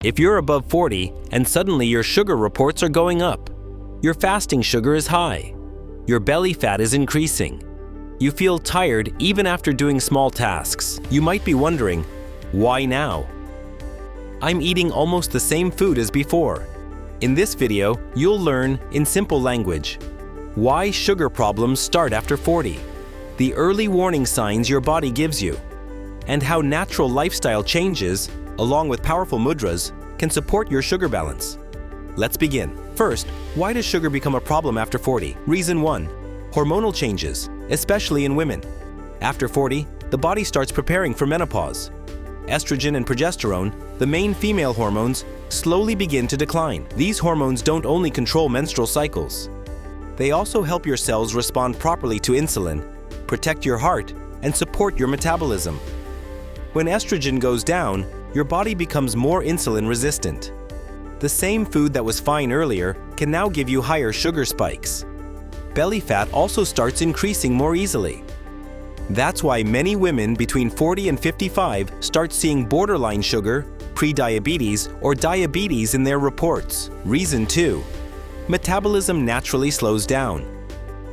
If you're above 40 and suddenly your sugar reports are going up, your fasting sugar is high, your belly fat is increasing, you feel tired even after doing small tasks, you might be wondering, why now? I'm eating almost the same food as before. In this video, you'll learn, in simple language, why sugar problems start after 40, the early warning signs your body gives you, and how natural lifestyle changes, along with powerful mudras, can support your sugar balance. Let's begin. First, why does sugar become a problem after 40? Reason 1. Hormonal changes, especially in women. After 40, the body starts preparing for menopause. Estrogen and progesterone, the main female hormones, slowly begin to decline. These hormones don't only control menstrual cycles. They also help your cells respond properly to insulin, protect your heart, and support your metabolism. When estrogen goes down, your body becomes more insulin resistant. The same food that was fine earlier can now give you higher sugar spikes. Belly fat also starts increasing more easily. That's why many women between 40 and 55 start seeing borderline sugar, pre-diabetes, or diabetes in their reports. Reason 2. Metabolism naturally slows down.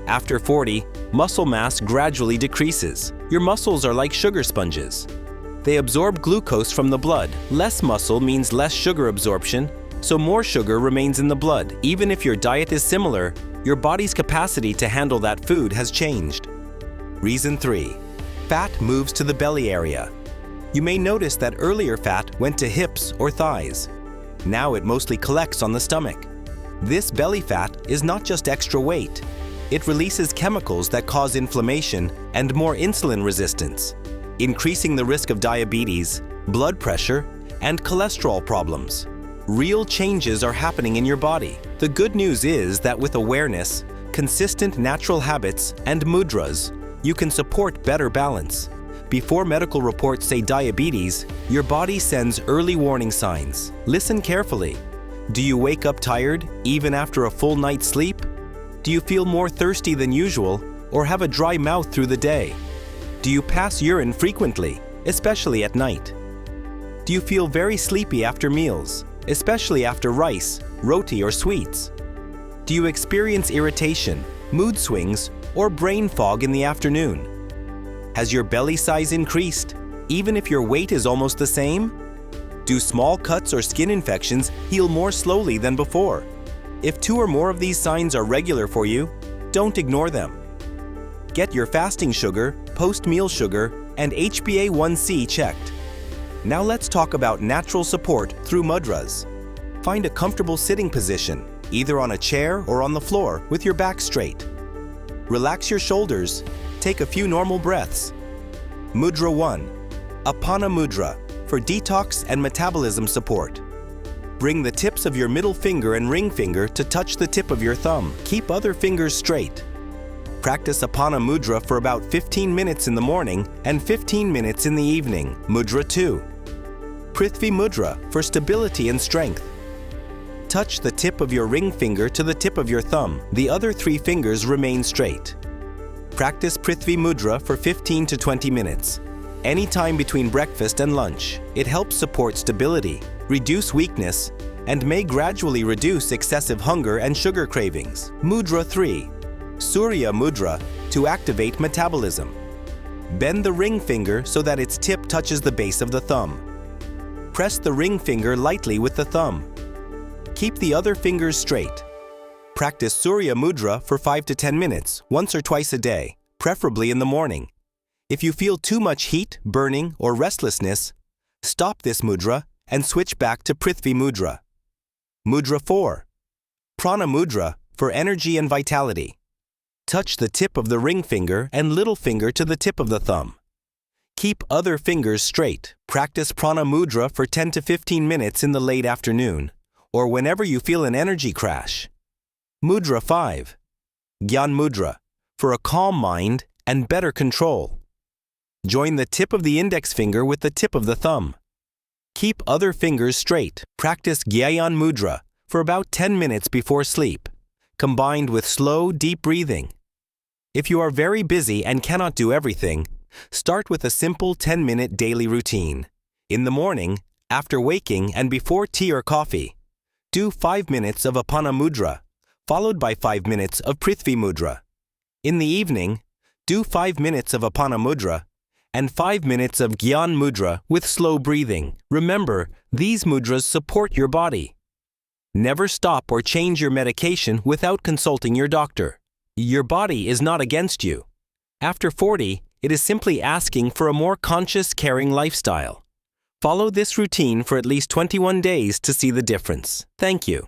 After 40, muscle mass gradually decreases. Your muscles are like sugar sponges. They absorb glucose from the blood. Less muscle means less sugar absorption, so more sugar remains in the blood. Even if your diet is similar, your body's capacity to handle that food has changed. Reason 3. Fat moves to the belly area. You may notice that earlier fat went to hips or thighs. Now it mostly collects on the stomach. This belly fat is not just extra weight. It releases chemicals that cause inflammation and more insulin resistance, increasing the risk of diabetes, blood pressure, and cholesterol problems. Real changes are happening in your body. The good news is that with awareness, consistent natural habits, and mudras, you can support better balance. Before medical reports say diabetes, your body sends early warning signs. Listen carefully. Do you wake up tired, even after a full night's sleep? Do you feel more thirsty than usual, or have a dry mouth through the day? Do you pass urine frequently, especially at night? Do you feel very sleepy after meals, especially after rice, roti, or sweets? Do you experience irritation, mood swings, or brain fog in the afternoon? Has your belly size increased, even if your weight is almost the same? Do small cuts or skin infections heal more slowly than before? If 2 or more of these signs are regular for you, don't ignore them. Get your fasting sugar, post-meal sugar, and HbA1c checked. Now let's talk about natural support through mudras. Find a comfortable sitting position, either on a chair or on the floor with your back straight. Relax your shoulders. Take a few normal breaths. Mudra 1. Apana Mudra for detox and metabolism support. Bring the tips of your middle finger and ring finger to touch the tip of your thumb. Keep other fingers straight. Practice Apana Mudra for about 15 minutes in the morning and 15 minutes in the evening. Mudra 2. Prithvi Mudra for stability and strength. Touch the tip of your ring finger to the tip of your thumb. The other 3 fingers remain straight. Practice Prithvi Mudra for 15 to 20 minutes, anytime between breakfast and lunch. It helps support stability, reduce weakness, and may gradually reduce excessive hunger and sugar cravings. Mudra 3. Surya Mudra to activate metabolism. Bend the ring finger so that its tip touches the base of the thumb. Press the ring finger lightly with the thumb. Keep the other fingers straight. Practice Surya Mudra for 5 to 10 minutes, once or twice a day, preferably in the morning. If you feel too much heat, burning, or restlessness, stop this mudra and switch back to Prithvi Mudra. Mudra 4. Prana Mudra for energy and vitality. Touch the tip of the ring finger and little finger to the tip of the thumb. Keep other fingers straight. Practice Prana Mudra for 10 to 15 minutes in the late afternoon, or whenever you feel an energy crash. Mudra 5. Gyan Mudra for a calm mind and better control. Join the tip of the index finger with the tip of the thumb. Keep other fingers straight. Practice Gyan Mudra for about 10 minutes before sleep, combined with slow, deep breathing. If you are very busy and cannot do everything, start with a simple 10-minute daily routine. In the morning, After waking and before tea or coffee, do 5 minutes of Apana Mudra, followed by 5 minutes of Prithvi Mudra. In the evening, do 5 minutes of Apana Mudra and 5 minutes of Gyan Mudra with slow breathing. Remember, these mudras support your body. Never stop or change your medication without consulting your doctor. Your body is not against you. After 40, it is simply asking for a more conscious, caring lifestyle. Follow this routine for at least 21 days to see the difference. Thank you.